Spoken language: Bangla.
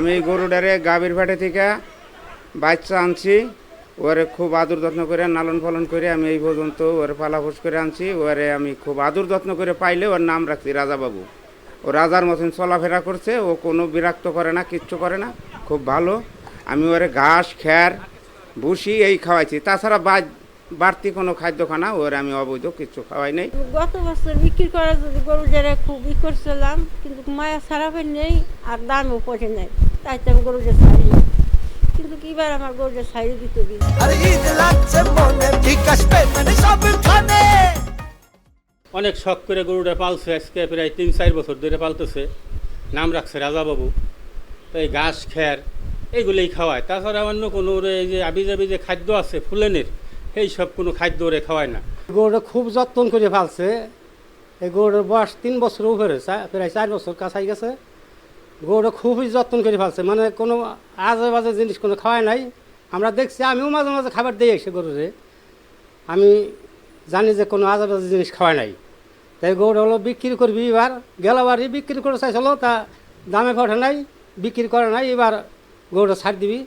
আমি এই গরুটারে গাভীর ভাটে থেকে বাচ্চা আনছি, ওরে খুব আদর যত্ন করে লালন পালন করে আমি এই পর্যন্ত ওরে পালাফোস করে আনছি। ওরে আমি খুব আদর যত্ন করে পাইলে ওর নাম রাখছি রাজাবাবু। ও রাজার মতন চলাফেরা করছে, ও কোনো বিরক্ত করে না, কিচ্ছু করে না, খুব ভালো। আমি ওরে ঘাস খ্যার ভুসি এই খাওয়াইছি, তাছাড়া বাড়তি কোনো খাদ্য খানা ওরে আমি অবৈধ কিচ্ছু খাওয়াই নেই। গত বছর বিক্রি করার যদি গরু যারা খুব করছিলাম, কিন্তু মায়া সারাফের নেই আর দামও পড়ে নেই, তাই তো আমি গরুটা ছাড়ি না। কিন্তু কিবার আমার গরুটা ছাড়ি দিতে দিই। অনেক শখ করে গরুটা পালছে, আজকে প্রায় 3-4 বছর ধরে পালতেছে। নাম রাখছে রাজাবাবু। তো এই ঘাস খ্যার এইগুলোই খাওয়ায়, তাছাড়া অন্য কোনো এই যে আবিজাবি যে খাদ্য আছে ফুলেনের, এই সব কোনো খাদ্য ওরে খাওয়ায় না। গরুটা খুব যত্ন করে ফালছে। এই গরুটার বয়স 3 বছর উপরে, প্রায় 4 বছর কাছাই গেছে। গরুটা খুবই যত্ন করে ফালছে, মানে কোনো আজে বাজে জিনিস কোনো খাওয়াই নাই। আমরা দেখছি, আমিও মাঝে মাঝে খাবার দিয়ে এসে গরুরে, আমি জানি যে কোনো আজে বাজে জিনিস খাওয়াই নাই। তাই গরুটা হলো বিক্রি করবি, এবার গেলাবারই বিক্রি করে চাইছিল, তা দামে পড়ে নাই, বিক্রি করে নাই। এবার গরুটা ছাড় দিবি।